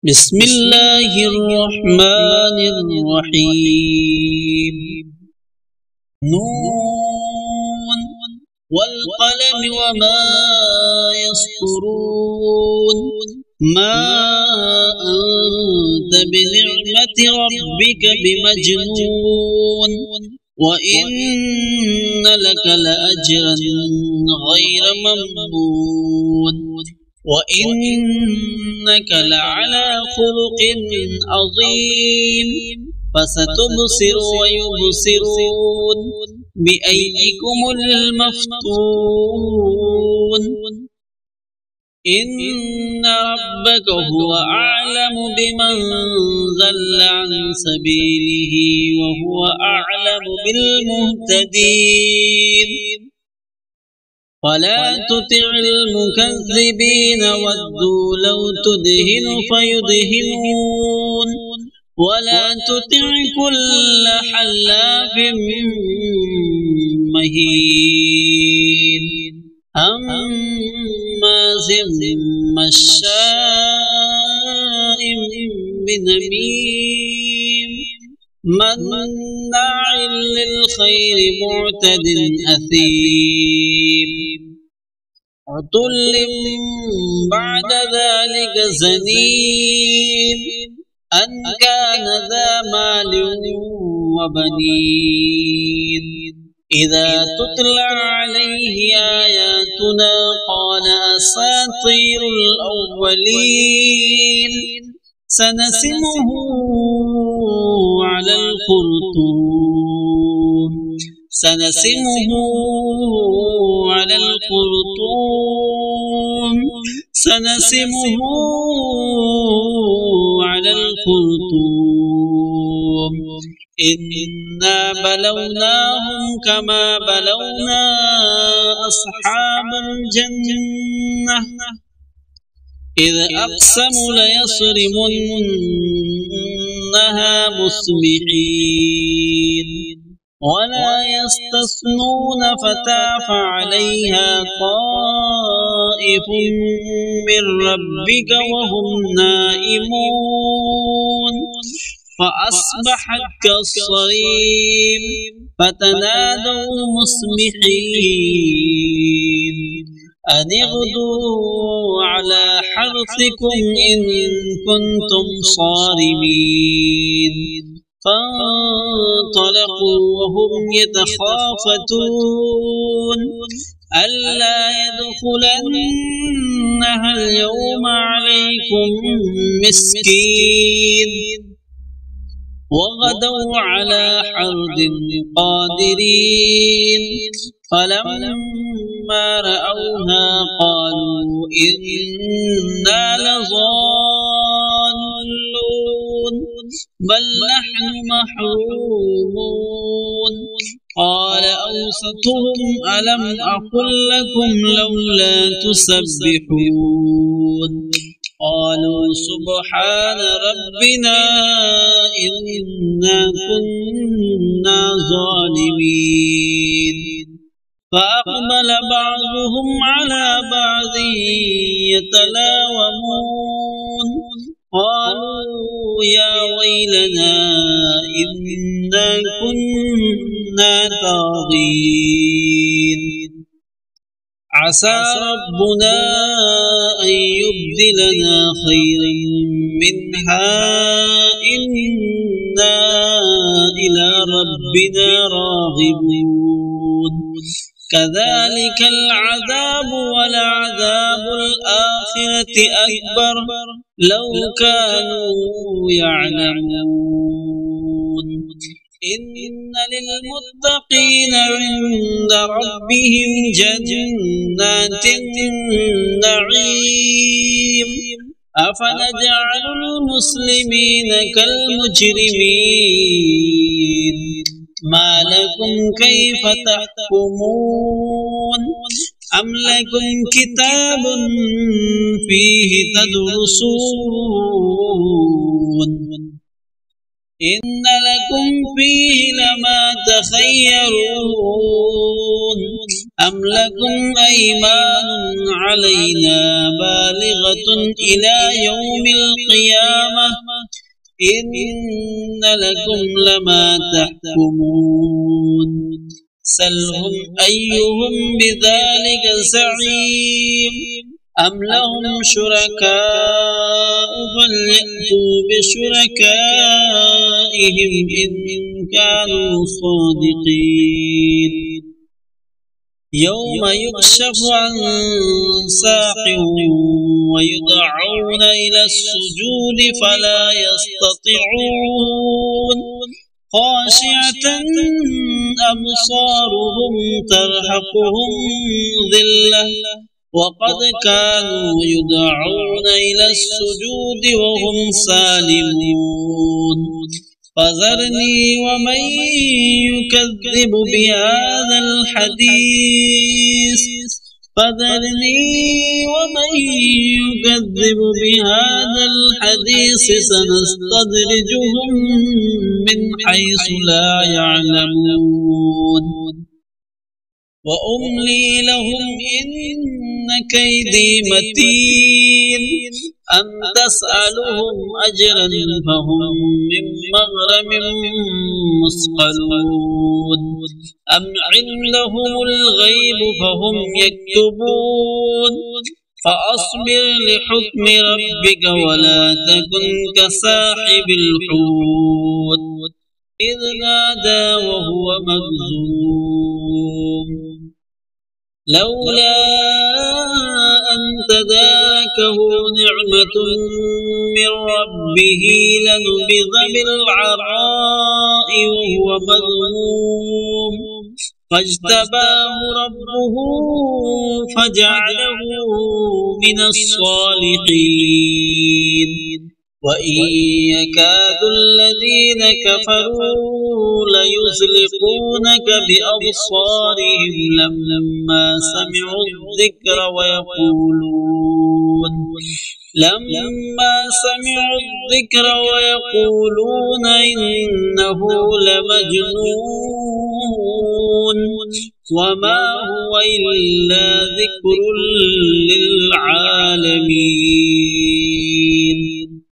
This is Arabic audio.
بسم الله الرحمن الرحيم. نون والقلم وما يسطرون. ما أنت بنعمة ربك بمجنون، وإن لك لأجرا غير ممنون، وإنك لعلى خلق عظيم. فستبصر ويبصرون بأيكم المفتون. إن ربك هو أعلم بمن ضل عن سبيله وهو أعلم بالمهتدين. فلا تطع المكذبين ودوا لو تدهن فيدهنون، ولا تطع كل حلاف مهين هماز مشاء بنميم مناع للخير معتد أثيم عتل بعد ذلك زنيم أن كان ذا مال وبنين. إذا تتلى عليه آياتنا قال أساطير الأولين. سنسمه على الخرطوم سنسمه على الخرطوم سنسمه على الخرطوم. إنا بلوناهم كما بلونا أصحاب الجنة إذ أقسموا ليصرمنها مصبحين ولا يستثنون فتاف عليها طائف من ربك وهم نائمون فأصبحت كالصريم فتنادوا مصبحين أن اغدوا على حرثكم إن كنتم صارمين. فانطلقوا وهم يتخافتون ألا يدخلنها اليوم عليكم مسكين. وغدوا على حرد قادرين فلما رأوها قالوا إنا لضالون بل نحن محرومون. قال أوسطهم ألم أقل لكم لولا تسبحون. قالوا سبحان ربنا إنا كنا ظالمين. فأقبل بعضهم على بعض يتلاومون قالوا يا ويلنا إنا كنا طاغين. عسى ربنا أن يبدلنا خيرا منها إنا إلى ربنا راغبون. كذلك العذاب ولعذاب الآخرة أكبر لو كانوا يعلمون. إن للمتقين عند ربهم جنات النعيم. أفنجعل المسلمين كالمجرمين ما لكم كيف تحكمون. أم لكم كتاب فيه تدرسون إن لكم فيه لما تخيرون. أم لكم أيمان علينا بالغة إلى يوم القيامة إن لكم لما تحكمون سلهم أيهم بذلك زعيم أم لهم شركاء فليأتوا بشركائهم إن كانوا صادقين يوم يكشف عن ساق ويدعون إلى السجود فلا يستطيعون خاشعة أبصارهم ترهقهم ذلة وقد كانوا يدعون إلى السجود وهم سالمون فذرني ومن يكذب بهذا الحديث سنستدرجهم من حيث لا يعلمون وأملي لهم إن كيدي متين أم تسألهم أجرا فهم من مغرم مثقلون أم عندهم الغيب فهم يكتبون فأصبر لحكم ربك ولا تكن كصاحب الحوت إذ نادى وهو مكظوم لولا أن تداركه نعمة من ربه لنبذ بالعراء وهو مذموم فاجتباه ربه فجعله من الصالحين وإن يكاد الذين كفروا ليزلقونك بأبصارهم لما سمعوا الذكر ويقولون إنه لمجنون وما هو إلا ذكر للعالمين